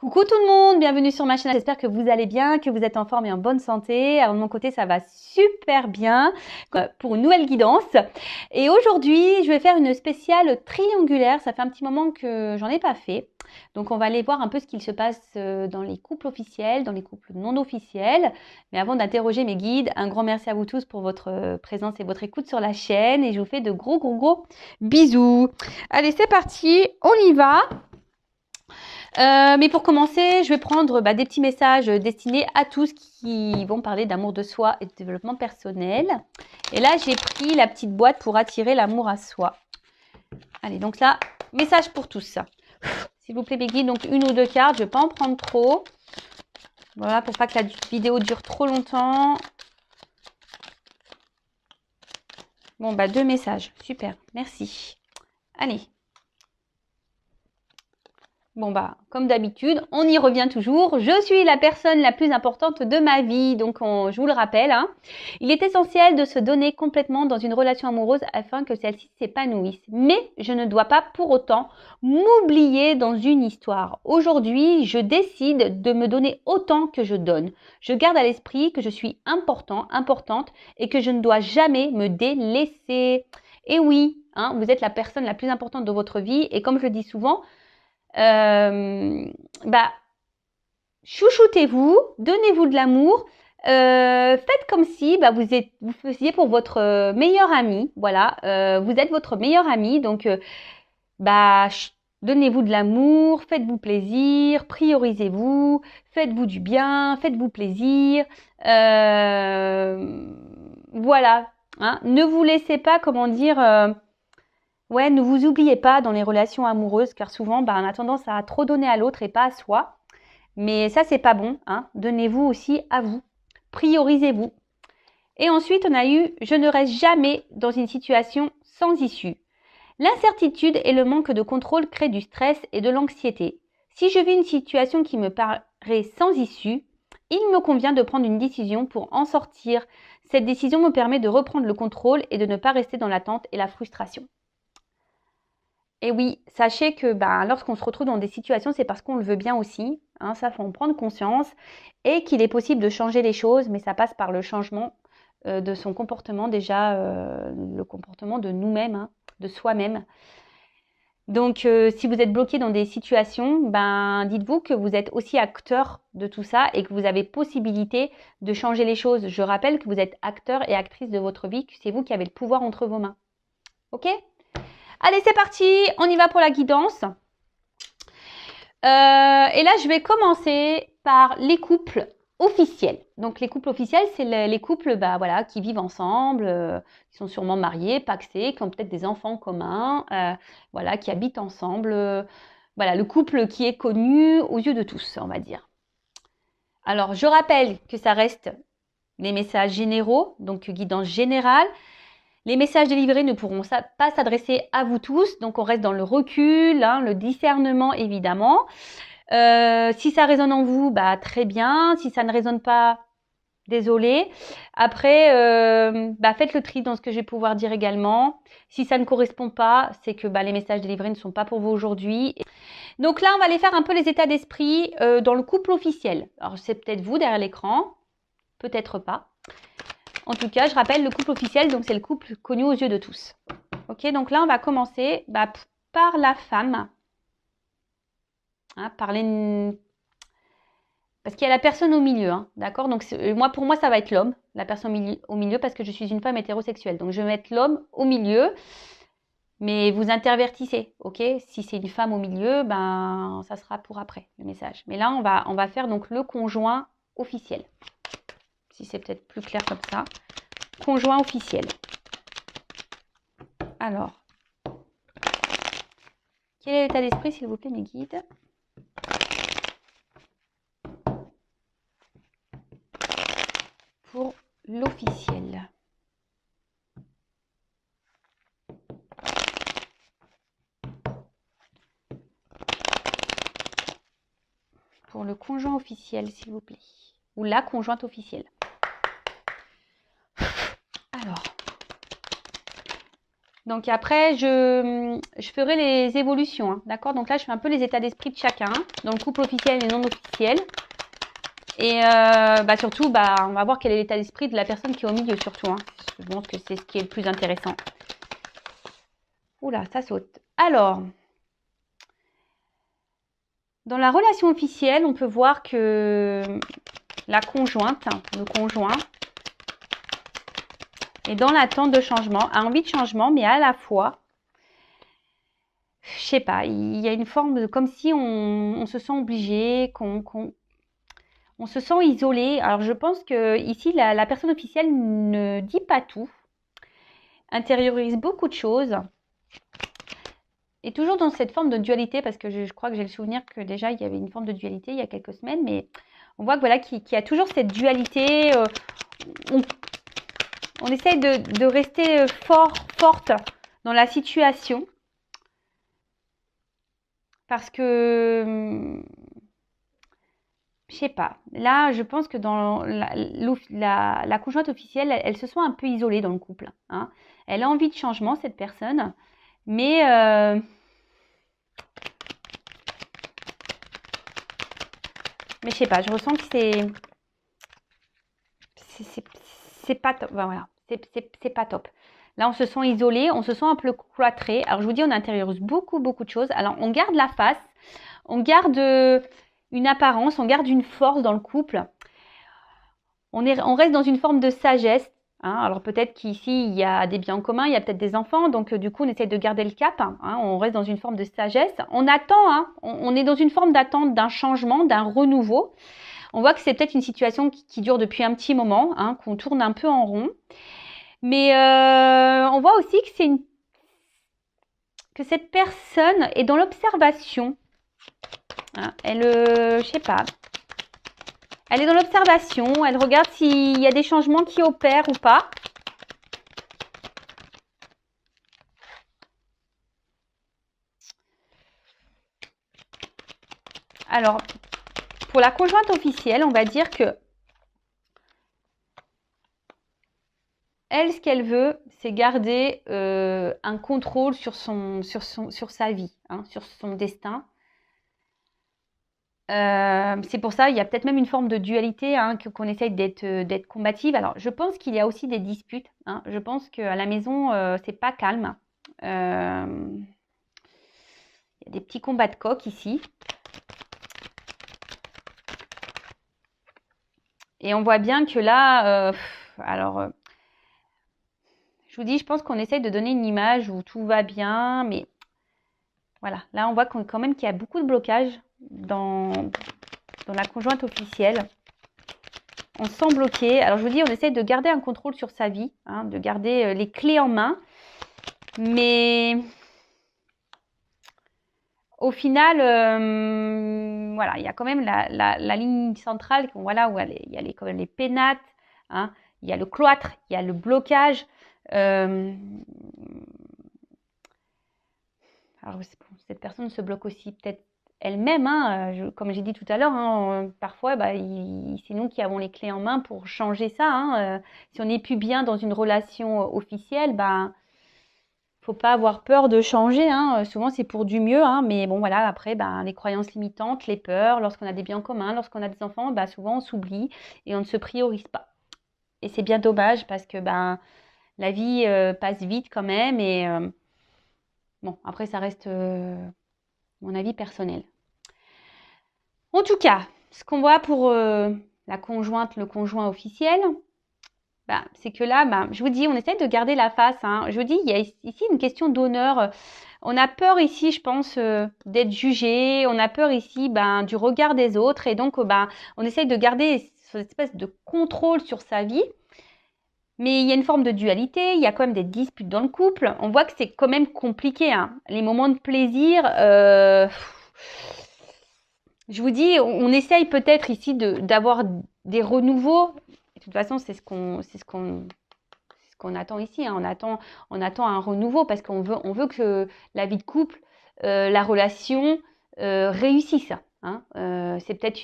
Coucou tout le monde, bienvenue sur ma chaîne, j'espère que vous allez bien, que vous êtes en forme et en bonne santé. Alors de mon côté ça va super bien pour une nouvelle guidance. Et aujourd'hui je vais faire une spéciale triangulaire, ça fait un petit moment que j'en ai pas fait. Donc on va aller voir un peu ce qu'il se passe dans les couples officiels, dans les couples non officiels. Mais avant d'interroger mes guides, un grand merci à vous tous pour votre présence et votre écoute sur la chaîne. Et je vous fais de gros bisous. Allez c'est parti, on y va. Mais pour commencer, je vais prendre des petits messages destinés à tous qui vont parler d'amour de soi et de développement personnel. Et là, j'ai pris la petite boîte pour attirer l'amour à soi. Allez, donc là, message pour tous. S'il vous plaît, mes guides, donc une ou deux cartes. Je ne vais pas en prendre trop. Voilà, pour pas que la vidéo dure trop longtemps. Bon, deux messages. Super, merci. Allez. Bon comme d'habitude, on y revient toujours. Je suis la personne la plus importante de ma vie, donc je vous le rappelle. Il est essentiel de se donner complètement dans une relation amoureuse afin que celle-ci s'épanouisse. Mais je ne dois pas pour autant m'oublier dans une histoire. Aujourd'hui, je décide de me donner autant que je donne. Je garde à l'esprit que je suis importante et que je ne dois jamais me délaisser. Et oui, vous êtes la personne la plus importante de votre vie et comme je le dis souvent, chouchoutez-vous, donnez-vous de l'amour, faites comme si vous faisiez pour votre meilleur ami, voilà, vous êtes votre meilleur ami, donc donnez-vous de l'amour, faites-vous plaisir, priorisez-vous, faites-vous du bien, faites-vous plaisir, voilà, ne vous laissez pas, ne vous oubliez pas dans les relations amoureuses, car souvent, on a tendance à trop donner à l'autre et pas à soi. Mais ça, c'est pas bon. Donnez-vous aussi à vous. Priorisez-vous. Et ensuite, on a eu « Je ne reste jamais dans une situation sans issue ». L'incertitude et le manque de contrôle créent du stress et de l'anxiété. Si je vis une situation qui me paraît sans issue, il me convient de prendre une décision pour en sortir. Cette décision me permet de reprendre le contrôle et de ne pas rester dans l'attente et la frustration. Et oui, sachez que lorsqu'on se retrouve dans des situations, c'est parce qu'on le veut bien aussi. Ça, faut en prendre conscience. Et qu'il est possible de changer les choses, mais ça passe par le changement de son comportement déjà, le comportement de nous-mêmes, de soi-même. Donc, si vous êtes bloqué dans des situations, dites-vous que vous êtes aussi acteur de tout ça et que vous avez possibilité de changer les choses. Je rappelle que vous êtes acteur et actrice de votre vie, que c'est vous qui avez le pouvoir entre vos mains. Ok ? Allez, c'est parti, on y va pour la guidance. Et là, je vais commencer par les couples officiels. Donc, les couples officiels, c'est les couples qui vivent ensemble, qui sont sûrement mariés, pacsés, qui ont peut-être des enfants communs, qui habitent ensemble. Voilà, le couple qui est connu aux yeux de tous, on va dire. Alors, je rappelle que ça reste des messages généraux, donc guidance générale. Les messages délivrés ne pourront pas s'adresser à vous tous, donc on reste dans le recul, le discernement évidemment. Si ça résonne en vous, très bien. Si ça ne résonne pas, désolé. Après, faites le tri dans ce que je vais pouvoir dire également. Si ça ne correspond pas, c'est que les messages délivrés ne sont pas pour vous aujourd'hui. Donc là, on va aller faire un peu les états d'esprit dans le couple officiel. Alors c'est peut-être vous derrière l'écran, peut-être pas. En tout cas, je rappelle le couple officiel, donc c'est le couple connu aux yeux de tous. Ok, donc là, on va commencer par la femme. Parce qu'il y a la personne au milieu, d'accord? Donc pour moi, ça va être l'homme, la personne au milieu, parce que je suis une femme hétérosexuelle. Donc je vais mettre l'homme au milieu, mais vous intervertissez, ok? Si c'est une femme au milieu, ça sera pour après, le message. Mais là, on va faire donc le conjoint officiel. Si c'est peut-être plus clair comme ça. Conjoint officiel. Alors, quel est l'état d'esprit, s'il vous plaît, mes guides? Pour l'officiel. Pour le conjoint officiel, s'il vous plaît. Ou la conjointe officielle. Alors. Donc après, je ferai les évolutions, hein, d'accord? Donc là, je fais un peu les états d'esprit de chacun, dans le couple officiel et non officiel. Et surtout, on va voir quel est l'état d'esprit de la personne qui est au milieu, surtout. Hein. Je pense que c'est ce qui est le plus intéressant. Oula, ça saute. Alors, dans la relation officielle, on peut voir que la conjointe, le conjoint, est dans l'attente de changement, a envie de changement, mais à la fois, je sais pas, il y a une forme de comme si on se sent obligé, on se sent isolé. Alors je pense que ici la personne officielle ne dit pas tout, intériorise beaucoup de choses, et toujours dans cette forme de dualité, parce que je crois que j'ai le souvenir que déjà il y avait une forme de dualité il y a quelques semaines, mais on voit que voilà qu'il y a toujours cette dualité. On essaye de rester forte dans la situation. Parce que, je sais pas, là, je pense que dans la conjointe officielle, elle se sent un peu isolée dans le couple. Hein. Elle a envie de changement, cette personne, mais je sais pas, je ressens que c'est pas top. Ben voilà, c'est pas top. Là, on se sent isolé, on se sent un peu cloîtré. Alors, je vous dis, on intériorise beaucoup de choses. Alors, on garde la face, on garde une apparence, on garde une force dans le couple. On reste dans une forme de sagesse. Hein. Alors, peut-être qu'ici, il y a des biens en commun, il y a peut-être des enfants. Donc, du coup, on essaie de garder le cap. Hein. On reste dans une forme de sagesse. On attend, hein. On est dans une forme d'attente d'un changement, d'un renouveau. On voit que c'est peut-être une situation qui dure depuis un petit moment, hein, qu'on tourne un peu en rond. Mais on voit aussi que cette personne est dans l'observation. Hein, je sais pas. Elle est dans l'observation. Elle regarde s'il y a des changements qui opèrent ou pas. Alors, pour la conjointe officielle, on va dire que elle, ce qu'elle veut, c'est garder un contrôle sur sa vie, hein, sur son destin. C'est pour ça, il y a peut-être même une forme de dualité, hein, qu'on essaye d'être combative. Alors, je pense qu'il y a aussi des disputes. Hein. Je pense qu'à la maison, c'est pas calme. Il y a des petits combats de coq ici. Et on voit bien que là, je vous dis, je pense qu'on essaye de donner une image où tout va bien, mais voilà. Là, on voit quand même qu'il y a beaucoup de blocages dans la conjointe officielle. On se sent bloqué. Alors, je vous dis, on essaie de garder un contrôle sur sa vie, hein, de garder les clés en main. Mais au final, voilà, il y a quand même la ligne centrale, voilà, où il y a quand même les pénates, hein, il y a le cloître, il y a le blocage. Alors, cette personne se bloque aussi peut-être elle-même, hein, comme j'ai dit tout à l'heure, hein, parfois c'est nous qui avons les clés en main pour changer ça. Hein, si on n'est plus bien dans une relation officielle, faut pas avoir peur de changer. Hein, souvent c'est pour du mieux, hein, mais bon voilà, après les croyances limitantes, les peurs, lorsqu'on a des biens en commun, lorsqu'on a des enfants, souvent on s'oublie et on ne se priorise pas. Et c'est bien dommage parce que la vie passe vite quand même et bon, après ça reste mon avis personnel. En tout cas, ce qu'on voit pour la conjointe, le conjoint officiel, c'est que là, je vous dis, on essaie de garder la face. Hein. Je vous dis, il y a ici une question d'honneur. On a peur ici, je pense, d'être jugé. On a peur ici du regard des autres. Et donc, on essaye de garder cette espèce de contrôle sur sa vie. Mais il y a une forme de dualité, il y a quand même des disputes dans le couple. On voit que c'est quand même compliqué. Hein. Les moments de plaisir, je vous dis, on essaye peut-être ici d'avoir des renouveaux. De toute façon, c'est ce qu'on attend ici. Hein. On attend un renouveau parce qu'on veut que la vie de couple, la relation réussisse. Hein. C'est peut-être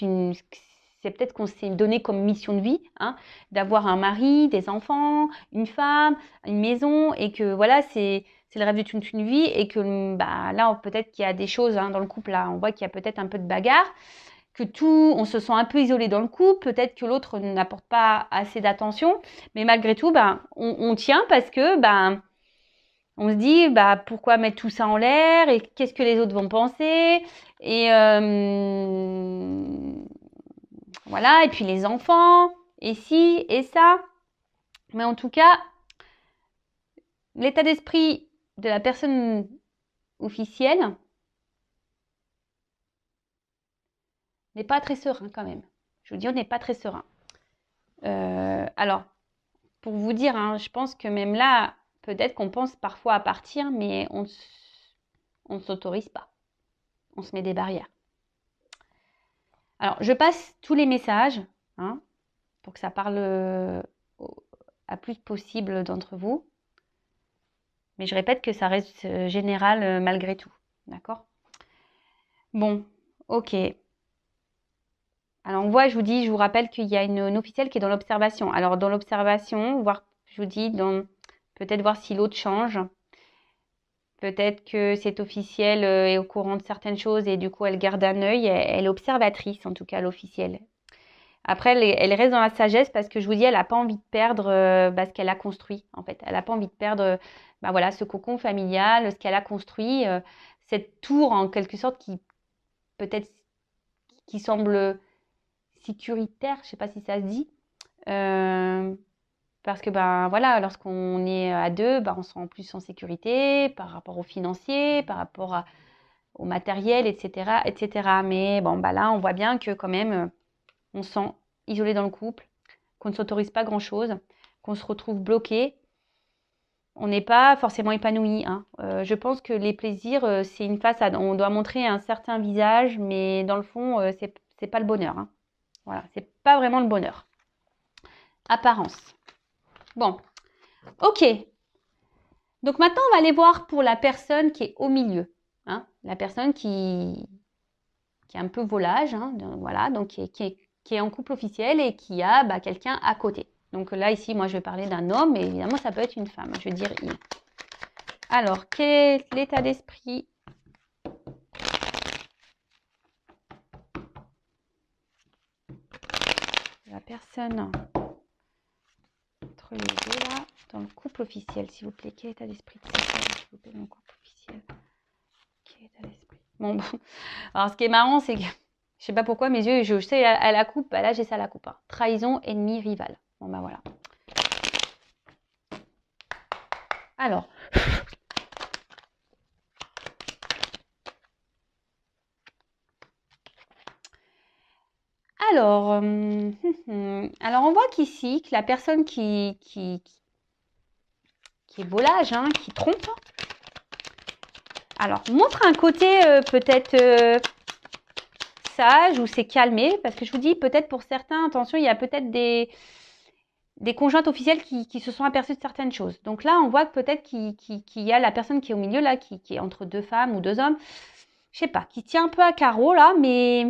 qu'on s'est donné comme mission de vie, hein, d'avoir un mari, des enfants, une femme, une maison, et que voilà, c'est c'est le rêve de toute une vie et que bah, là, peut-être qu'il y a des choses hein, dans le couple, là, on voit qu'il y a peut-être un peu de bagarre, que on se sent un peu isolé dans le couple, peut-être que l'autre n'apporte pas assez d'attention, mais malgré tout, bah, on tient parce que bah, on se dit bah, pourquoi mettre tout ça en l'air et qu'est-ce que les autres vont penser et voilà, et puis les enfants, et ci, et ça. Mais en tout cas, l'état d'esprit de la personne officielle n'est pas très serein quand même. Je vous dis, on n'est pas très serein. Alors, pour vous dire, hein, je pense que même là, peut-être qu'on pense parfois à partir, mais on ne s'autorise pas. On se met des barrières. Alors, je passe tous les messages hein, pour que ça parle à plus possible d'entre vous. Mais je répète que ça reste général malgré tout. D'accord? Bon, ok. Alors on voit, je vous rappelle qu'il y a une officielle qui est dans l'observation. Alors dans l'observation, je vous dis, peut-être voir si l'autre change. Peut-être que cette officielle est au courant de certaines choses et du coup elle garde un œil. Elle est observatrice en tout cas, l'officielle. Après, elle reste dans la sagesse parce que je vous dis, elle n'a pas envie de perdre ce qu'elle a construit en fait. Elle n'a pas envie de perdre voilà, ce cocon familial, ce qu'elle a construit, cette tour en quelque sorte peut-être qui semble sécuritaire, je sais pas si ça se dit, parce que voilà, lorsqu'on est à deux, on se sent plus en sécurité par rapport aux financiers, par rapport au matériel, etc., etc. Mais bon, là, on voit bien que quand même, on se sent isolé dans le couple, qu'on ne s'autorise pas grand-chose, qu'on se retrouve bloqué. On n'est pas forcément épanoui. Hein. Je pense que les plaisirs, c'est une façade. On doit montrer un certain visage, mais dans le fond, c'est pas le bonheur. Hein. Voilà, c'est pas vraiment le bonheur. Apparence. Bon, ok. Donc maintenant, on va aller voir pour la personne qui est au milieu. Hein, la personne qui est un peu volage, hein, voilà, donc qui est en couple officiel et qui a quelqu'un à côté. Donc là, ici, moi, je vais parler d'un homme, mais évidemment, ça peut être une femme. Je vais dire il. Alors, quel est l'état d'esprit ? La personne entre les deux, là, dans le couple officiel, s'il vous plaît. Quel état d'esprit de cette personne, s'il vous plaît, dans le couple officiel ? Quel état d'esprit ? Bon. Alors, ce qui est marrant, c'est que, je sais pas pourquoi, mes yeux, je sais à la coupe, là, j'ai ça à la coupe. Hein. Trahison, ennemi, rival. Bon, voilà. Alors, alors on voit qu'ici, que la personne qui est volage, hein, qui trompe, alors montre un côté peut-être sage ou c'est calmé, parce que je vous dis, peut-être pour certains, attention, il y a peut-être des conjointes officielles qui se sont aperçues de certaines choses. Donc là, on voit que peut-être qu'il y a la personne qui est au milieu, là, qui est entre deux femmes ou deux hommes, je sais pas, qui tient un peu à carreau, là, mais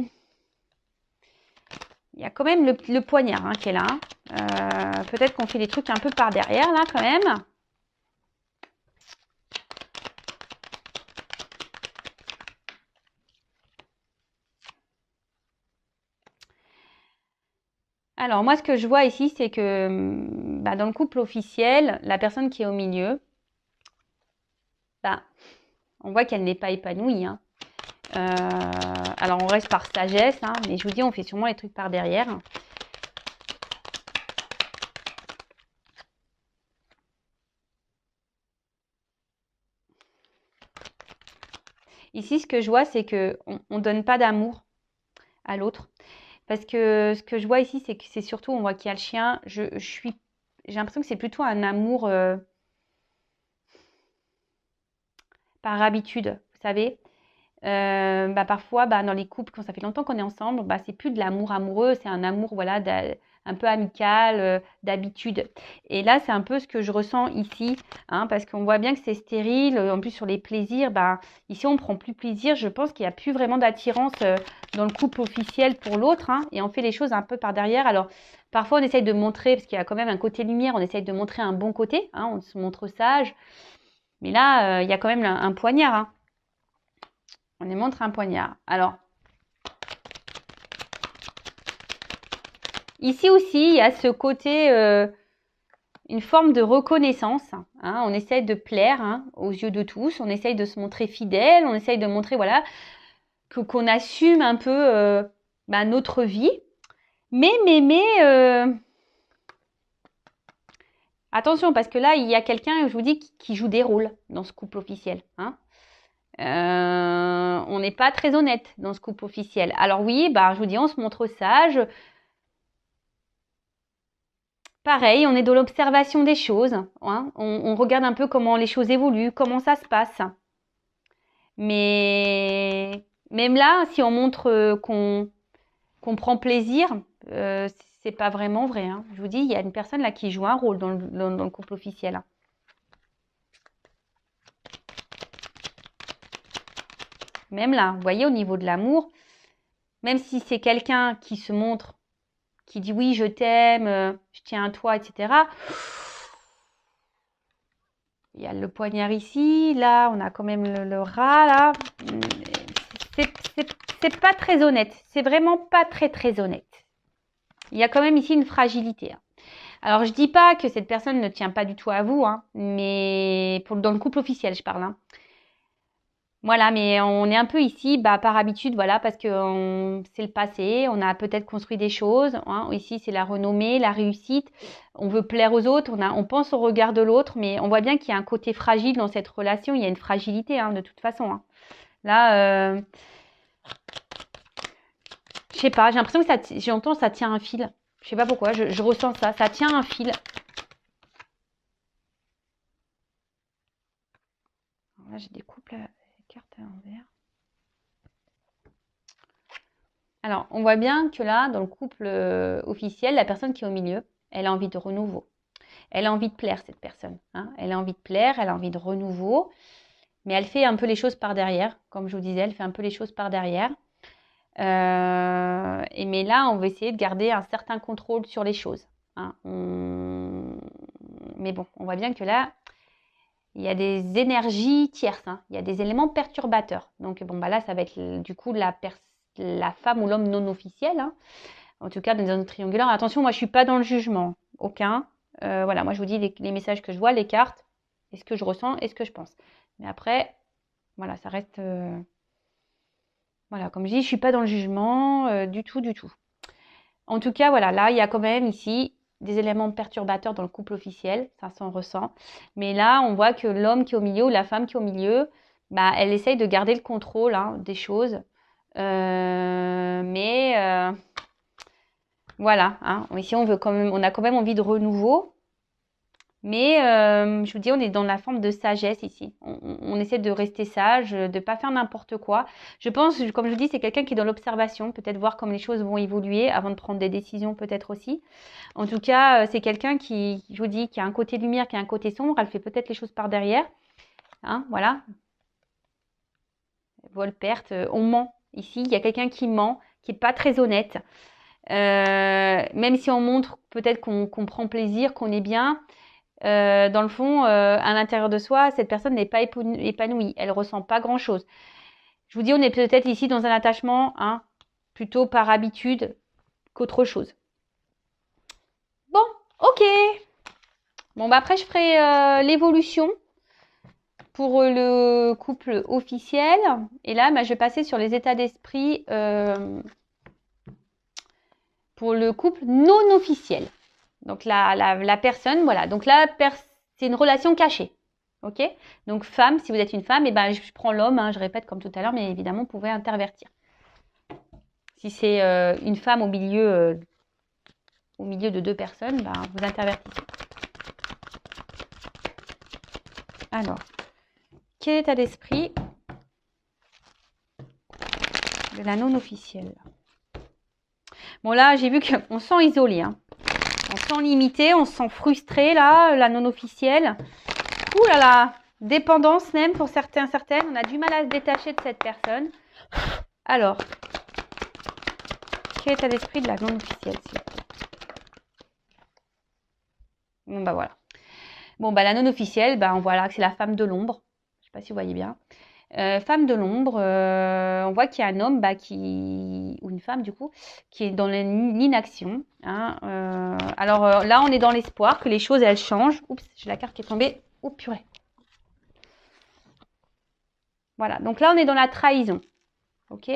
il y a quand même le poignard hein, qui est là. Peut-être qu'on fait des trucs un peu par derrière, là, quand même. Alors, moi, ce que je vois ici, c'est que dans le couple officiel, la personne qui est au milieu, on voit qu'elle n'est pas épanouie. Hein. Alors, on reste par sagesse, hein, mais je vous dis, on fait sûrement les trucs par derrière. Ici, ce que je vois, c'est qu'on ne donne pas d'amour à l'autre. Parce que ce que je vois ici, c'est que c'est surtout, on voit qu'il y a le chien. J'ai l'impression que c'est plutôt un amour par habitude, vous savez. Parfois, dans les couples, quand ça fait longtemps qu'on est ensemble, c'est plus de l'amour amoureux, c'est un amour voilà, un peu amical, d'habitude. Et là, c'est un peu ce que je ressens ici, hein, parce qu'on voit bien que c'est stérile. En plus, sur les plaisirs, ici, on ne prend plus plaisir. Je pense qu'il n'y a plus vraiment d'attirance dans le couple officiel pour l'autre, hein, et on fait les choses un peu par derrière. Alors, parfois, on essaye de montrer, parce qu'il y a quand même un côté lumière, on essaye de montrer un bon côté, hein, on se montre sage. Mais là, il y a quand même un poignard. Hein. On nous montre un poignard. Alors, ici aussi, il y a ce côté, une forme de reconnaissance. Hein. On essaye de plaire hein, aux yeux de tous. On essaye de se montrer fidèle. On essaye de montrer, voilà, qu'on assume un peu notre vie. Mais, attention, parce que là, il y a quelqu'un, je vous dis, qui joue des rôles dans ce couple officiel. Hein. On n'est pas très honnête dans ce couple officiel. Alors oui, je vous dis, on se montre sage. Pareil, on est dans l'observation des choses. Hein. On regarde un peu comment les choses évoluent, comment ça se passe. Mais même là, si on montre qu'on prend plaisir, c'est pas vraiment vrai. Hein. Je vous dis, il y a une personne là qui joue un rôle dans le couple officiel. Hein. Même là, vous voyez, au niveau de l'amour, même si c'est quelqu'un qui se montre, qui dit oui, je t'aime, je tiens à toi, etc. Il y a le poignard ici, là, on a quand même le rat, là. C'est pas très honnête. C'est vraiment pas très honnête. Il y a quand même ici une fragilité. Hein. Alors, je dis pas que cette personne ne tient pas du tout à vous, hein, mais dans le couple officiel, je parle. Hein. Voilà, mais on est un peu ici par habitude, voilà, parce que c'est le passé, on a peut-être construit des choses. Hein. Ici, c'est la renommée, la réussite. On veut plaire aux autres, on pense au regard de l'autre, mais on voit bien qu'il y a un côté fragile dans cette relation. Il y a une fragilité, hein, de toute façon. Hein. Là, je sais pas, j'ai l'impression que j'entends ça tient un fil. Je sais pas pourquoi, je ressens ça. Ça tient un fil. Alors là, je découpe la carte à l'envers. Alors, on voit bien que là, dans le couple officiel, la personne qui est au milieu, elle a envie de renouveau. Elle a envie de plaire, cette personne. Hein. Elle a envie de plaire, elle a envie de renouveau. Mais elle fait un peu les choses par derrière. Comme je vous disais, elle fait un peu les choses par derrière. Mais là, on va essayer de garder un certain contrôle sur les choses. Hein. Mais bon, on voit bien que là, il y a des énergies tierces. Hein. Il y a des éléments perturbateurs. Donc, bon, là, ça va être du coup la femme ou l'homme non officiel. Hein. En tout cas, dans les zones triangulaires. Attention, moi, je ne suis pas dans le jugement. Aucun. Voilà, moi, je vous dis les messages que je vois, les cartes, et ce que je ressens et ce que je pense. Mais après, voilà, ça reste... Voilà, comme je dis, je ne suis pas dans le jugement du tout. En tout cas, voilà, là, il y a quand même ici des éléments perturbateurs dans le couple officiel, ça s'en ressent. Mais là, on voit que l'homme qui est au milieu ou la femme qui est au milieu, elle essaye de garder le contrôle hein, des choses. Voilà, hein, ici on a quand même envie de renouveau. Mais je vous dis, on est dans la forme de sagesse ici. On essaie de rester sage, de ne pas faire n'importe quoi. Je pense, comme je vous dis, c'est quelqu'un qui est dans l'observation, peut-être voir comment les choses vont évoluer avant de prendre des décisions peut-être aussi. En tout cas, c'est quelqu'un qui, je vous dis, qui a un côté lumière, qui a un côté sombre. Elle fait peut-être les choses par derrière. Hein, voilà. Vol, perte, on ment. Ici, il y a quelqu'un qui ment, qui n'est pas très honnête. Même si on montre peut-être qu'on prend plaisir, qu'on est bien... dans le fond, à l'intérieur de soi, cette personne n'est pas épanouie. Elle ne ressent pas grand-chose. Je vous dis, on est peut-être ici dans un attachement, hein, plutôt par habitude qu'autre chose. Bon, ok. Bon, après, je ferai l'évolution pour le couple officiel. Et là, je vais passer sur les états d'esprit pour le couple non officiel. Donc, la personne, voilà. Donc là, c'est une relation cachée. Ok? Donc, femme, si vous êtes une femme, je prends l'homme, hein, je répète comme tout à l'heure, mais évidemment, vous pouvez intervertir. Si c'est une femme au milieu de deux personnes, vous intervertissez. Alors, quel état d'esprit de la non officielle? Bon, là, j'ai vu qu'on se sent isolé. Hein. On se sent limité, on se sent frustré, là, la non officielle. Ouh là là, dépendance même pour certaines. On a du mal à se détacher de cette personne. Alors, quel état d'esprit de la non officielle, s'il vous plaît? Bon, voilà. Bon, bah, la non officielle, bah, on voit là que c'est la femme de l'ombre. Je ne sais pas si vous voyez bien. Femme de l'ombre, on voit qu'il y a un homme ou une femme du coup, qui est dans l'inaction. Hein, alors là, on est dans l'espoir que les choses, elles changent. Oups, j'ai la carte qui est tombée. Oh purée. Voilà, donc là, on est dans la trahison. Ok.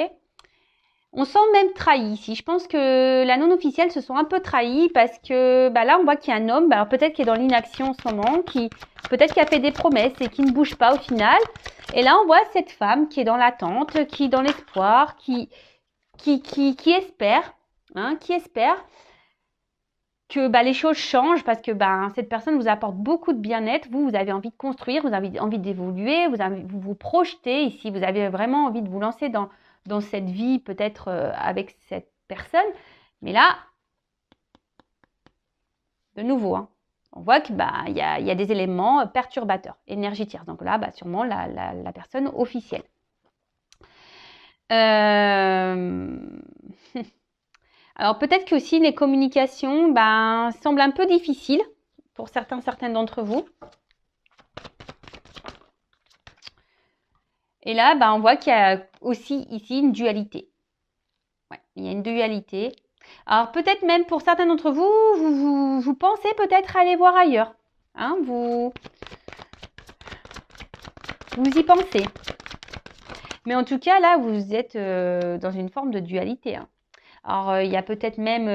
On sent même trahi ici. Je pense que la non-officielle se sont un peu trahis parce que bah là, on voit qu'il y a un homme, bah, peut-être qui est dans l'inaction en ce moment, peut-être qui a fait des promesses et qui ne bouge pas au final. Et là, on voit cette femme qui est dans l'attente, qui est dans l'espoir, qui espère, hein, qui espère que bah, les choses changent parce que bah, cette personne vous apporte beaucoup de bien-être. Vous avez envie de construire, vous avez envie d'évoluer, vous vous projetez ici, vous avez vraiment envie de vous lancer dans cette vie peut-être avec cette personne. Mais là, de nouveau, hein, on voit qu'il bah, y a des éléments perturbateurs, énergie tierce. Donc là, bah, sûrement la personne officielle. Alors peut-être que aussi les communications ben, semblent un peu difficiles pour certaines d'entre vous. Et là, ben, on voit qu'il y a aussi ici une dualité. Ouais, il y a une dualité. Alors peut-être même pour certains d'entre vous, vous pensez peut-être aller voir ailleurs. Hein, vous y pensez. Mais en tout cas, là, vous êtes dans une forme de dualité. Hein. Alors, il y a peut-être même,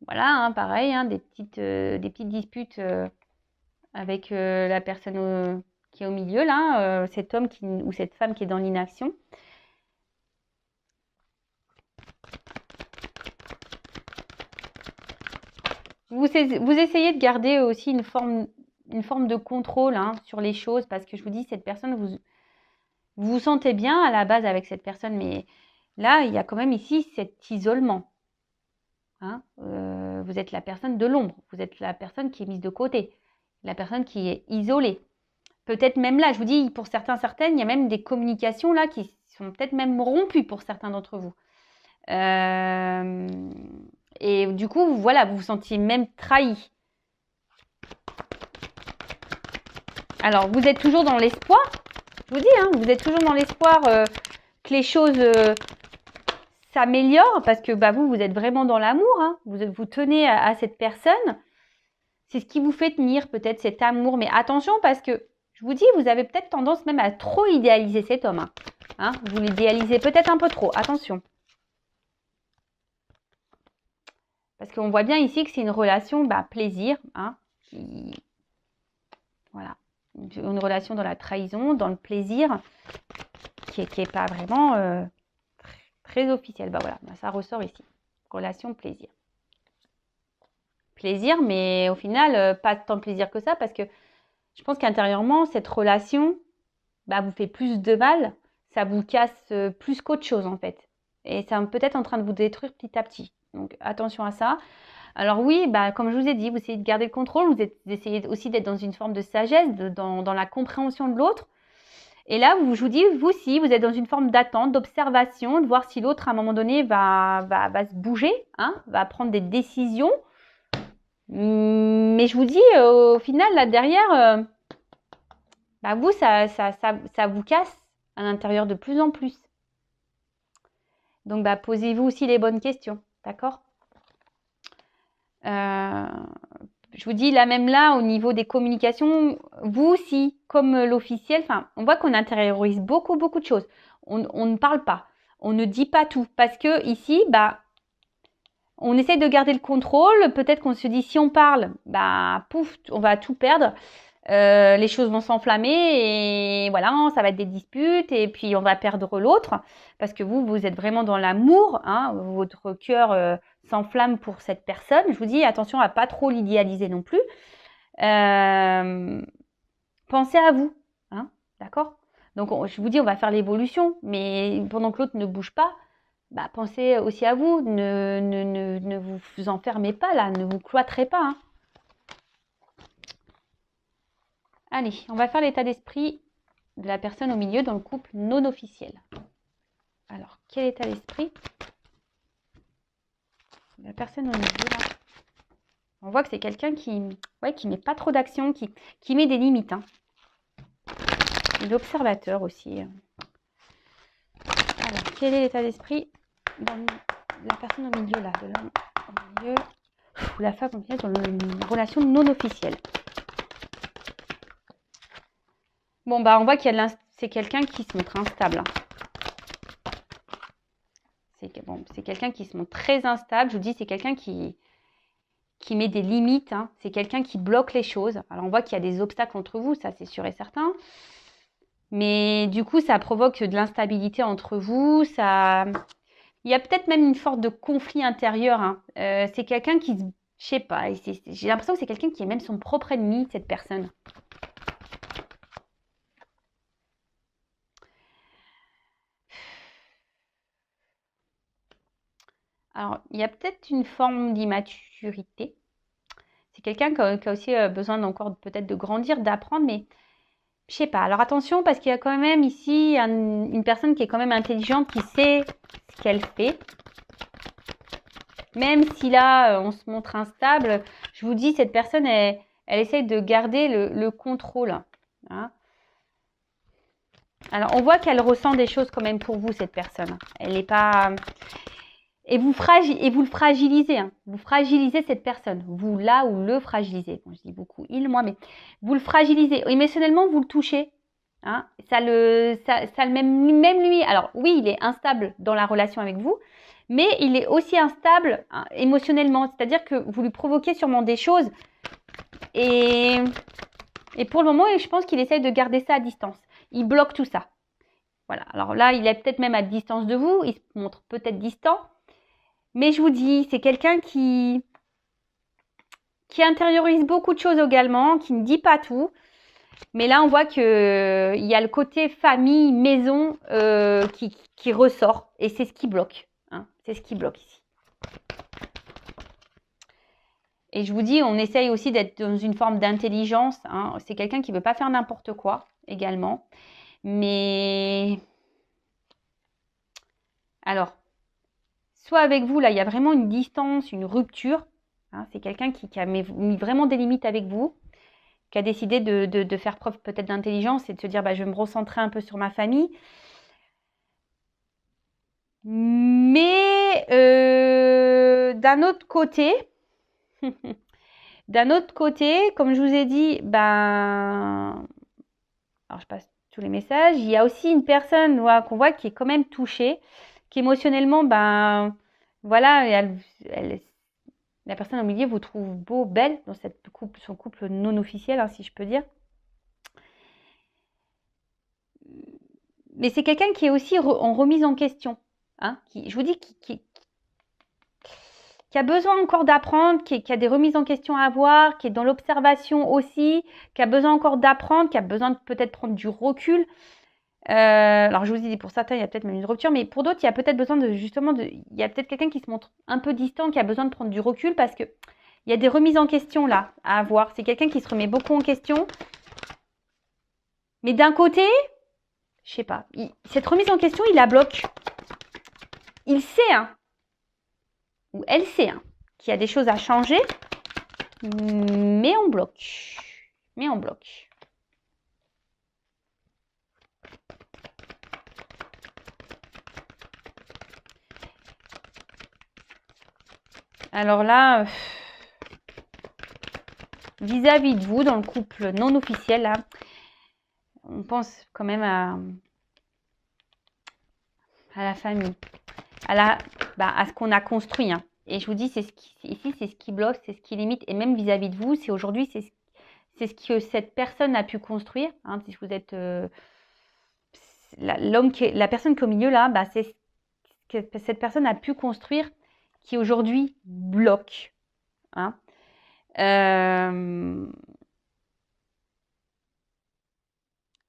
voilà, hein, pareil, hein, des petites disputes avec la personne qui est au milieu, là, cet homme ou cette femme qui est dans l'inaction. Vous essayez de garder aussi une forme de contrôle hein, sur les choses parce que je vous dis, cette personne, vous vous sentez bien à la base avec cette personne, mais là, il y a quand même ici cet isolement. Hein, vous êtes la personne de l'ombre, vous êtes la personne qui est mise de côté, la personne qui est isolée. Peut-être même là, je vous dis, pour certaines, il y a même des communications là qui sont peut-être même rompues pour certains d'entre vous. Et du coup, voilà, vous vous sentiez même trahi. Alors, vous êtes toujours dans l'espoir, je vous dis, hein, vous êtes toujours dans l'espoir que les choses s'améliorent parce que bah, vous êtes vraiment dans l'amour, hein, vous tenez à cette personne. C'est ce qui vous fait tenir peut-être cet amour. Mais attention parce que, je vous dis, vous avez peut-être tendance même à trop idéaliser cet homme. Hein. Hein, vous l'idéalisez peut-être un peu trop. Attention. Parce qu'on voit bien ici que c'est une relation bah, plaisir. Hein, voilà. Une relation dans la trahison, dans le plaisir, qui est pas vraiment très officielle. Bah voilà, ça ressort ici. Relation plaisir. Plaisir, mais au final, pas tant de plaisir que ça, parce que je pense qu'intérieurement, cette relation bah, vous fait plus de mal, ça vous casse plus qu'autre chose en fait. Et c'est peut-être en train de vous détruire petit à petit. Donc attention à ça. Alors oui, bah, comme je vous ai dit, vous essayez de garder le contrôle, vous essayez aussi d'être dans une forme de sagesse, dans la compréhension de l'autre. Et là, je vous dis, vous aussi, vous êtes dans une forme d'attente, d'observation, de voir si l'autre, à un moment donné, va se bouger, hein, va prendre des décisions. Mais je vous dis, au final, là derrière, bah vous, ça vous casse à l'intérieur de plus en plus. Donc, bah, posez-vous aussi les bonnes questions, d'accord? Je vous dis, là même là, au niveau des communications, vous aussi, comme l'officiel, on voit qu'on intériorise beaucoup de choses. On ne parle pas, on ne dit pas tout, parce que ici, bah, on essaie de garder le contrôle. Peut-être qu'on se dit, si on parle, bah, pouf, on va tout perdre. Les choses vont s'enflammer et voilà, ça va être des disputes et puis on va perdre l'autre parce que vous êtes vraiment dans l'amour, hein, votre cœur s'enflamme pour cette personne. Je vous dis attention à pas trop l'idéaliser non plus. Pensez à vous, hein, d'accord? Donc je vous dis on va faire l'évolution, mais pendant que l'autre ne bouge pas, bah, pensez aussi à vous, ne vous enfermez pas là, ne vous cloîtrez pas. Hein. Allez, on va faire l'état d'esprit de la personne au milieu dans le couple non officiel. Alors, quel état d'esprit la personne au milieu là? On voit que c'est quelqu'un qui met pas trop d'action, qui met des limites. Hein. L'observateur aussi. Alors, quel est l'état d'esprit dans la personne au milieu là, de l'homme au milieu, ou la femme au milieu dans une relation non officielle? Bon, bah, on voit qu'il y a c'est quelqu'un qui se montre instable. Hein. C'est quelqu'un qui se montre très instable. Je vous dis, c'est quelqu'un qui met des limites. Hein. C'est quelqu'un qui bloque les choses. Alors, on voit qu'il y a des obstacles entre vous, ça c'est sûr et certain. Mais du coup, ça provoque de l'instabilité entre vous. Il y a peut-être même une sorte de conflit intérieur. Hein. C'est quelqu'un qui, je sais pas, j'ai l'impression que c'est quelqu'un qui est même son propre ennemi, cette personne. Alors, il y a peut-être une forme d'immaturité. C'est quelqu'un qui a aussi besoin encore peut-être de grandir, d'apprendre, mais je sais pas. Alors attention, parce qu'il y a quand même ici une personne qui est quand même intelligente, qui sait ce qu'elle fait. Même si là, on se montre instable, je vous dis, cette personne, elle essaye de garder le contrôle. Hein. Alors, on voit qu'elle ressent des choses quand même pour vous, cette personne. Elle n'est pas... Et vous le fragilisez. Hein. Vous fragilisez cette personne. Vous là ou le fragilisez. Bon, je dis beaucoup il, moi, mais vous le fragilisez. Émotionnellement, vous le touchez. Hein. Même lui. Alors oui, il est instable dans la relation avec vous, mais il est aussi instable hein, émotionnellement. C'est-à-dire que vous lui provoquez sûrement des choses. Et pour le moment, je pense qu'il essaye de garder ça à distance. Il bloque tout ça. Voilà. Alors là, il est peut-être même à distance de vous. Il se montre peut-être distant. Mais je vous dis, c'est quelqu'un qui intériorise beaucoup de choses également, qui ne dit pas tout. Mais là, on voit qu'il y a le côté famille, maison qui ressort. Et c'est ce qui bloque. Hein. C'est ce qui bloque ici. Et je vous dis, on essaye aussi d'être dans une forme d'intelligence. Hein. C'est quelqu'un qui ne veut pas faire n'importe quoi également. Mais alors, soit avec vous, là, il y a vraiment une distance, une rupture. Hein, c'est quelqu'un qui a mis vraiment des limites avec vous, qui a décidé de faire preuve peut-être d'intelligence et de se dire, bah, je vais me recentrer un peu sur ma famille. Mais d'un autre côté, comme je vous ai dit, ben, alors je passe tous les messages, il y a aussi une personne qu'on voit qui est quand même touchée, qui émotionnellement, ben, voilà, la personne au milieu vous trouve beau, belle, dans son couple non officiel, hein, si je peux dire. Mais c'est quelqu'un qui est aussi en remise en question. Hein, je vous dis, qui a besoin encore d'apprendre, qui a des remises en question à avoir, qui est dans l'observation aussi, qui a besoin encore d'apprendre, qui a besoin de peut-être prendre du recul. Alors je vous dis, pour certains, il y a peut-être même une rupture, mais pour d'autres, il y a peut-être besoin il y a peut-être quelqu'un qui se montre un peu distant, qui a besoin de prendre du recul parce que il y a des remises en question là à avoir. C'est quelqu'un qui se remet beaucoup en question. Mais d'un côté, je sais pas, cette remise en question, il la bloque. Il sait, hein, ou elle sait, hein, qu'il y a des choses à changer, mais on bloque. Mais on bloque. Alors là, vis-à-vis de vous, dans le couple non officiel, là, on pense quand même à la famille, à ce qu'on a construit. Hein. Et je vous dis, ici, c'est ce qui bloque, c'est ce qui limite. Et même vis-à-vis de vous, c'est aujourd'hui, c'est ce que cette personne a pu construire. Hein, si vous êtes la personne qui est au milieu, là, bah, c'est ce que cette personne a pu construire qui aujourd'hui bloque. Hein.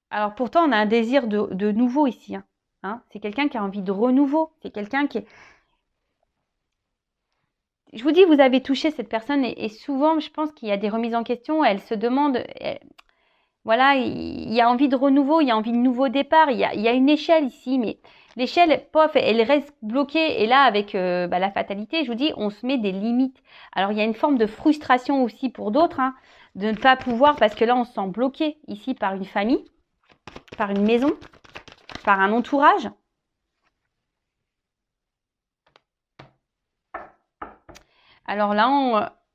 Alors pourtant, on a un désir de nouveau ici. Hein. Hein. C'est quelqu'un qui a envie de renouveau. C'est quelqu'un qui est... Je vous dis, vous avez touché cette personne et souvent, je pense qu'il y a des remises en question. Elle se demande... voilà, il y a envie de renouveau, il y a envie de nouveau départ. Il y a une échelle ici, mais L'échelle, pof, elle reste bloquée. Et là, avec la fatalité, je vous dis, on se met des limites. Alors, il y a une forme de frustration aussi pour d'autres, hein, de ne pas pouvoir, parce que là, on se sent bloqué ici par une famille, par une maison, par un entourage. Alors là,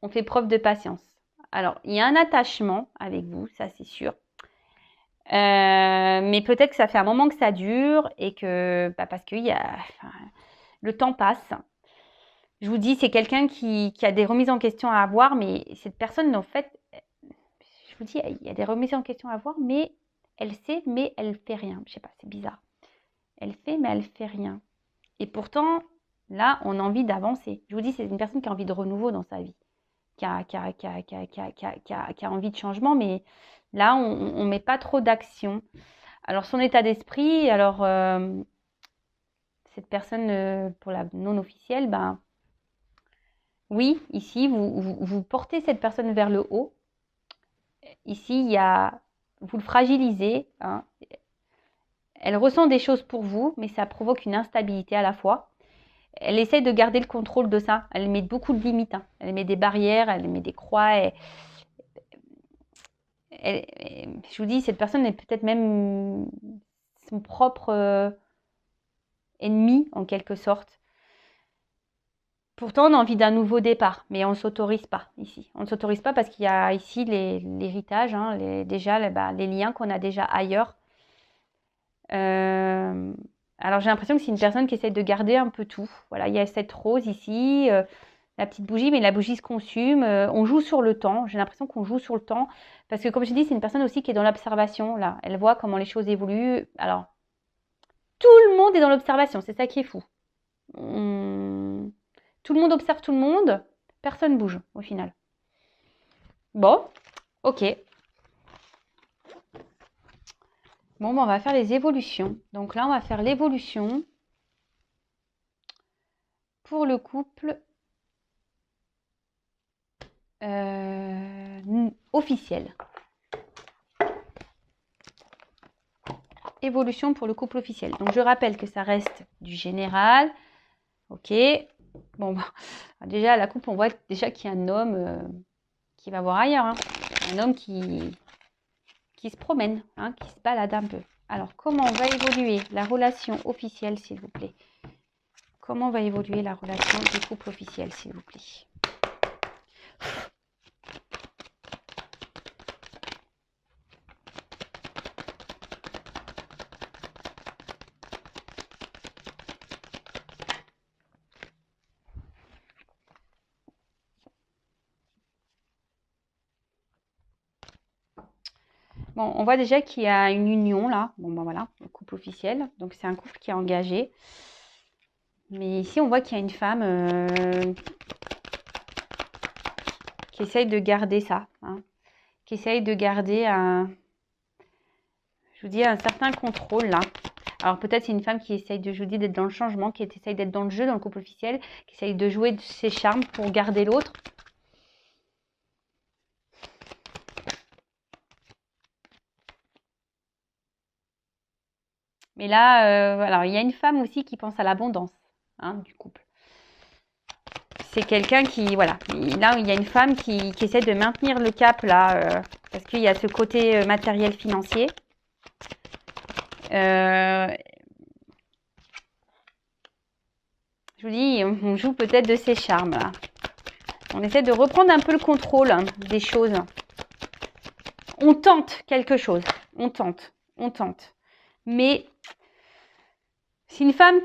on fait preuve de patience. Alors, il y a un attachement avec vous, ça c'est sûr. Mais peut-être que ça fait un moment que ça dure et que parce que le temps passe. Je vous dis, c'est quelqu'un qui a des remises en question à avoir, mais cette personne, en fait, je vous dis, il y a des remises en question à avoir, mais elle sait, mais elle fait rien. Je sais pas, c'est bizarre. Elle fait, mais elle fait rien. Et pourtant, là, on a envie d'avancer. Je vous dis, c'est une personne qui a envie de renouveau dans sa vie, qui a envie de changement, mais là, on met pas trop d'action. Alors, son état d'esprit, alors, cette personne, pour la non officielle, ben, oui, ici, vous portez cette personne vers le haut. Ici, vous le fragilisez, hein. Elle ressent des choses pour vous, mais ça provoque une instabilité à la fois. Elle essaie de garder le contrôle de ça. Elle met beaucoup de limites, hein. Elle met des barrières, elle met des croix. Je vous dis, cette personne est peut-être même son propre ennemi, en quelque sorte. Pourtant, on a envie d'un nouveau départ, mais on ne s'autorise pas ici. On ne s'autorise pas parce qu'il y a ici l'héritage, hein, déjà les liens qu'on a déjà ailleurs. Alors, j'ai l'impression que c'est une personne qui essaie de garder un peu tout. Voilà, il y a cette rose ici, la petite bougie, mais la bougie se consume. On joue sur le temps. J'ai l'impression qu'on joue sur le temps parce que, comme je dis, c'est une personne aussi qui est dans l'observation. Là, elle voit comment les choses évoluent. Alors, tout le monde est dans l'observation. C'est ça qui est fou. Tout le monde observe tout le monde. Personne bouge au final. Bon, ok. Bon, on va faire les évolutions. Donc là, on va faire l'évolution pour le couple officiel. Évolution pour le couple officiel. Donc, je rappelle que ça reste du général. Ok. Bon, déjà, la couple, on voit déjà qu'il y a un homme qui va voir ailleurs. Hein. Un homme qui se promène, hein, qui se balade un peu. Alors, comment va évoluer la relation officielle, s'il vous plaît? Comment va évoluer la relation du couple officiel, s'il vous plaît? Bon, on voit déjà qu'il y a une union là. Bon, ben voilà, le couple officiel. Donc, c'est un couple qui est engagé. Mais ici, on voit qu'il y a une femme qui essaye de garder ça. Hein, qui essaye de garder je vous dis, un certain contrôle là. Alors, peut-être c'est une femme qui essaye je vous dis, d'être dans le changement, qui essaye d'être dans le jeu, dans le couple officiel, qui essaye de jouer de ses charmes pour garder l'autre. Mais là, alors, il y a une femme aussi qui pense à l'abondance, hein, du couple. C'est quelqu'un qui, voilà, là, il y a une femme qui essaie de maintenir le cap, là, parce qu'il y a ce côté matériel financier. Je vous dis, on joue peut-être de ses charmes, là. On essaie de reprendre un peu le contrôle, hein, des choses. On tente quelque chose. On tente. Mais c'est une femme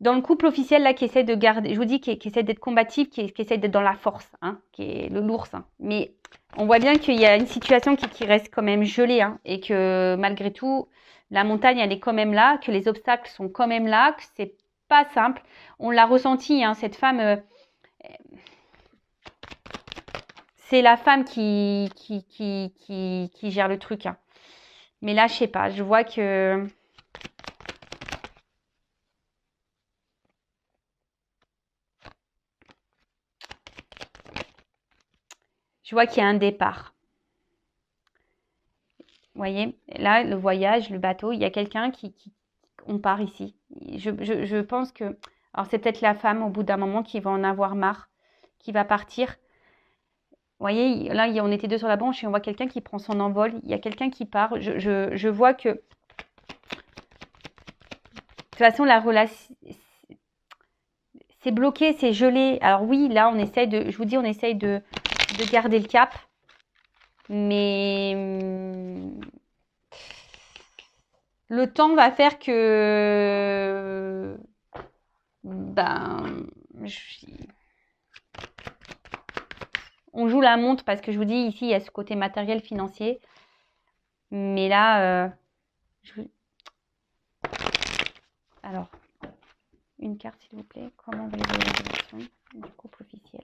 dans le couple officiel là qui essaie de garder, je vous dis, qui essaie d'être combative, qui essaie d'être dans la force, hein, qui est l'ours. Hein. Mais on voit bien qu'il y a une situation qui reste quand même gelée, hein, et que malgré tout, la montagne elle est quand même là, que les obstacles sont quand même là, que c'est pas simple. On l'a ressenti, hein, cette femme. C'est la femme qui gère le truc. Hein. Mais là, je sais pas, je vois que qu'il y a un départ. Vous voyez, là, le voyage, le bateau, il y a quelqu'un on part ici. Je pense que... Alors, c'est peut-être la femme, au bout d'un moment, qui va en avoir marre, qui va partir. Vous voyez, là, on était deux sur la branche et on voit quelqu'un qui prend son envol. Il y a quelqu'un qui part. Je vois que... De toute façon, la relation... C'est bloqué, c'est gelé. Alors oui, là, on essaye de... Je vous dis, on essaye de garder le cap. Mais... Le temps va faire que... Ben... On joue la montre parce que je vous dis, ici, il y a ce côté matériel, financier. Mais là... Alors, une carte, s'il vous plaît. Comment va évoluer la relation du couple officiel?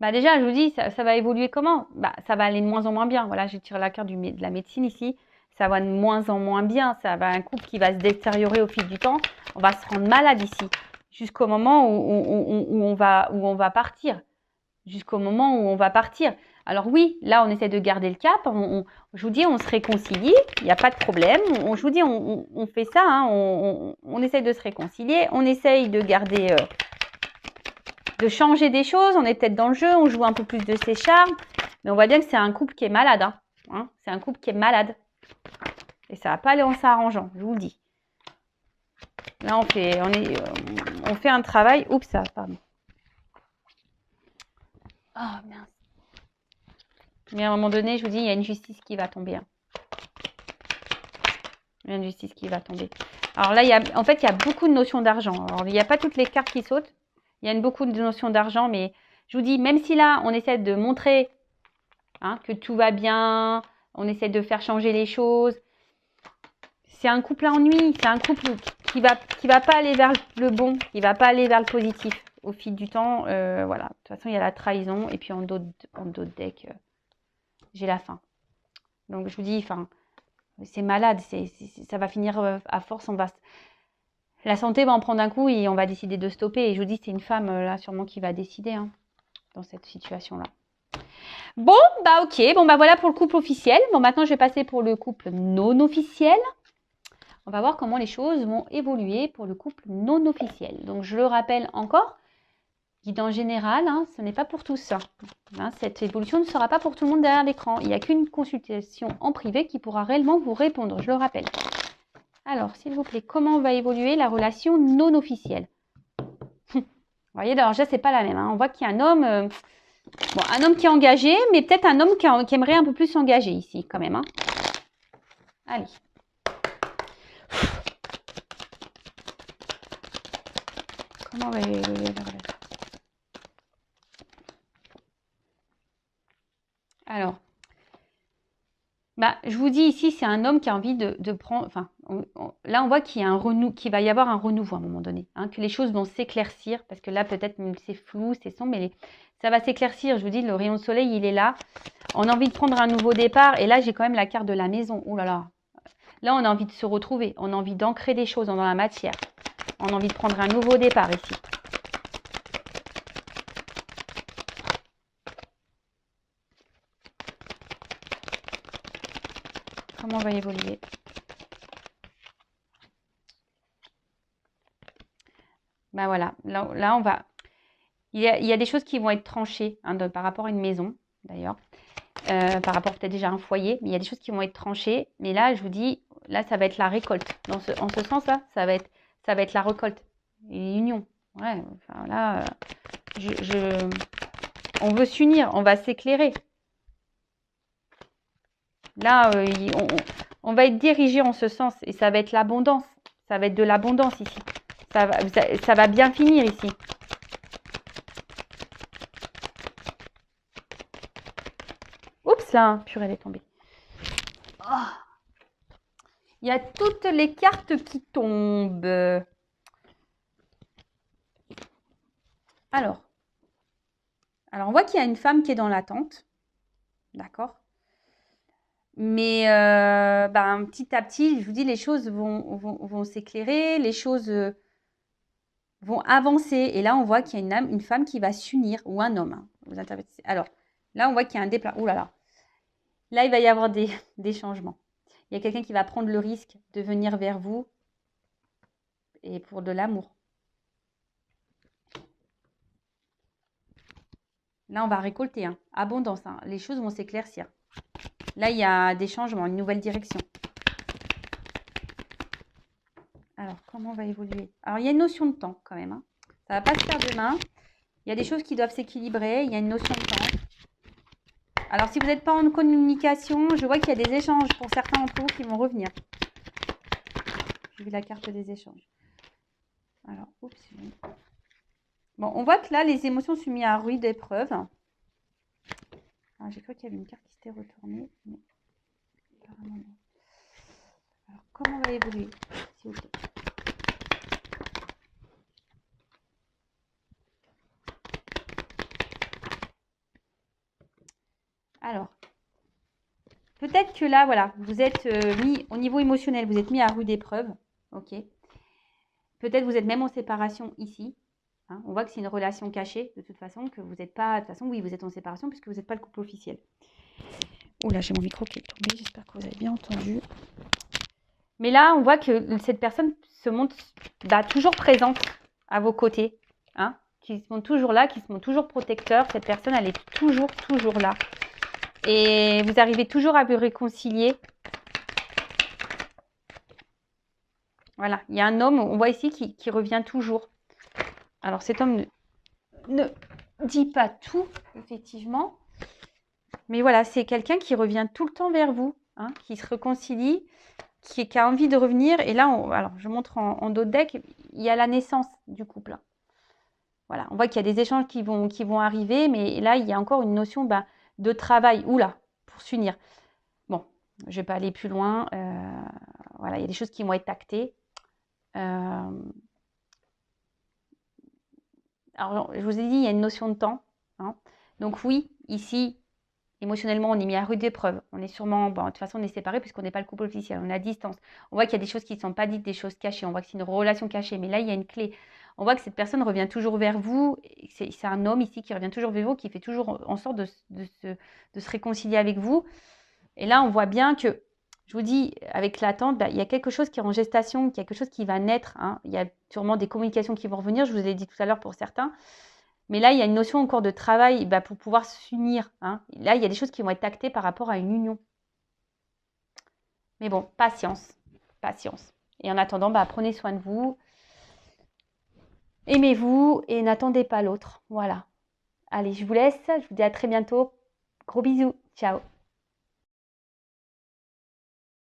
Bah déjà, je vous dis, ça va évoluer comment? Bah, ça va aller de moins en moins bien. Voilà, j'ai tiré la carte de la médecine ici. Ça va de moins en moins bien. Ça va un couple qui va se détériorer au fil du temps. On va se rendre malade ici. Jusqu'au moment où on va partir. Jusqu'au moment où on va partir. Alors oui, là, on essaie de garder le cap. Je vous dis, on se réconcilie. Il n'y a pas de problème. Je vous dis, on fait ça. Hein, on essaie de se réconcilier. On essaye de garder... de changer des choses, on est peut-être dans le jeu, on joue un peu plus de ses charmes, mais on voit bien que c'est un couple qui est malade. Hein. C'est un couple qui est malade. Et ça va pas aller en s'arrangeant, je vous le dis. Là, on fait un travail. Oups, ça, pardon. Oh, mince. Mais à un moment donné, je vous dis, il y a une justice qui va tomber. Hein. Il y a une justice qui va tomber. Alors là, en fait, il y a beaucoup de notions d'argent. Alors, il n'y a pas toutes les cartes qui sautent. Il y a beaucoup de notions d'argent, mais je vous dis, même si là, on essaie de montrer que tout va bien, on essaie de faire changer les choses, c'est un couple à ennui, c'est un couple qui va pas aller vers le bon, qui va pas aller vers le positif au fil du temps. Voilà, de toute façon, il y a la trahison, et puis en d'autres decks, j'ai la faim. Donc, je vous dis, c'est malade, ça va finir à force, la santé va en prendre un coup et on va décider de stopper. Et je vous dis, c'est une femme, là, sûrement, qui va décider dans cette situation-là. Bon, bah ok. Bon, bah voilà pour le couple officiel. Bon, maintenant, je vais passer pour le couple non officiel. On va voir comment les choses vont évoluer pour le couple non officiel. Donc, je le rappelle encore, guidance générale, ce n'est pas pour tous. Cette évolution ne sera pas pour tout le monde derrière l'écran. Il n'y a qu'une consultation en privé qui pourra réellement vous répondre, je le rappelle. Alors, s'il vous plaît, comment va évoluer la relation non officielle? Vous voyez, alors déjà, c'est pas la même. On voit qu'il y a un homme, un homme qui est engagé, mais peut-être un homme qui aimerait un peu plus s'engager ici, quand même. Allez. Comment va évoluer la relation? Alors, je vous dis ici, c'est un homme qui a envie de prendre... là, on voit qu'il va y avoir un renouveau à un moment donné. Que les choses vont s'éclaircir, parce que là, peut-être, c'est flou, c'est sombre, mais ça va s'éclaircir. Je vous dis, le rayon de soleil, il est là. On a envie de prendre un nouveau départ. Et là, j'ai quand même la carte de la maison. Oh là là. Là, on a envie de se retrouver. On a envie d'ancrer des choses dans la matière. On a envie de prendre un nouveau départ ici. Comment on va évoluer? Voilà, là on va... Il y a des choses qui vont être tranchées par rapport à une maison, d'ailleurs. Par rapport peut-être déjà à un foyer. Mais il y a des choses qui vont être tranchées. Mais là, je vous dis, là, ça va être la récolte. En ce sens-là, ça va être la récolte. L'union. Ouais, là, on veut s'unir, on va s'éclairer. Là, on va être dirigé en ce sens. Et ça va être l'abondance. Ça va être de l'abondance ici. Ça va bien finir ici. Oups, là, purée, elle est tombée. Oh. Il y a toutes les cartes qui tombent. Alors, on voit qu'il y a une femme qui est dans l'attente. D'accord? Mais petit à petit, je vous dis, les choses vont s'éclairer, les choses vont avancer. Et là, on voit qu'il y a une femme qui va s'unir, ou un homme. Hein. Vous interprétez. Alors, là, on voit qu'il y a un déplacement. Ouh là là. Là, il va y avoir des changements. Il y a quelqu'un qui va prendre le risque de venir vers vous et pour de l'amour. Là, on va récolter. Hein. Abondance. Hein. Les choses vont s'éclaircir. Là, il y a des changements, une nouvelle direction. Alors, comment on va évoluer? Alors, il y a une notion de temps quand même. Hein. Ça ne va pas se faire demain. Il y a des choses qui doivent s'équilibrer. Il y a une notion de temps. Alors, si vous n'êtes pas en communication, je vois qu'il y a des échanges pour certains d'entre vous qui vont revenir. J'ai vu la carte des échanges. Alors, oups. Bon, on voit que là, les émotions sont mises à rude épreuve. J'ai cru qu'il y avait une carte qui s'était retournée. Mais apparemment non. Alors, comment on va évoluer, s'il vous plaît? Alors, peut-être que là, voilà, vous êtes mis au niveau émotionnel, vous êtes mis à rude épreuve. Ok. Peut-être vous êtes même en séparation ici. Hein, on voit que c'est une relation cachée, de toute façon, que vous n'êtes pas... De toute façon, oui, vous êtes en séparation puisque vous n'êtes pas le couple officiel. Oula, j'ai mon micro qui est tombé, j'espère que vous avez bien entendu. Mais là, on voit que cette personne se montre toujours présente à vos côtés. Hein, qui se montre toujours là, qui se montre toujours protecteur. Cette personne, elle est toujours là. Et vous arrivez toujours à vous réconcilier. Voilà, il y a un homme, on voit ici, qui revient toujours. Alors, cet homme ne dit pas tout, effectivement. Mais voilà, c'est quelqu'un qui revient tout le temps vers vous, hein, qui se réconcilie, qui a envie de revenir. Et là, alors, je montre en dos de deck, il y a la naissance du couple. Hein. Voilà, on voit qu'il y a des échanges qui vont arriver, mais là, il y a encore une notion de travail. Oula, pour s'unir. Bon, je ne vais pas aller plus loin. Voilà, il y a des choses qui vont être actées. Alors, je vous ai dit, il y a une notion de temps. Hein. Donc oui, ici, émotionnellement, on est mis à rude épreuve. On est sûrement, bon, de toute façon, on est séparés puisqu'on n'est pas le couple officiel. On est à distance. On voit qu'il y a des choses qui ne sont pas dites, des choses cachées. On voit que c'est une relation cachée. Mais là, il y a une clé. On voit que cette personne revient toujours vers vous. C'est un homme ici qui revient toujours vers vous, qui fait toujours en sorte de se réconcilier avec vous. Et là, on voit bien que, je vous dis, avec l'attente, il y a quelque chose qui est en gestation, quelque chose qui va naître. Hein. Il y a sûrement des communications qui vont revenir, je vous l'ai dit tout à l'heure pour certains. Mais là, il y a une notion encore de travail pour pouvoir s'unir. Hein. Là, il y a des choses qui vont être actées par rapport à une union. Mais bon, patience. Patience. Et en attendant, prenez soin de vous. Aimez-vous et n'attendez pas l'autre. Voilà. Allez, je vous laisse. Je vous dis à très bientôt. Gros bisous. Ciao.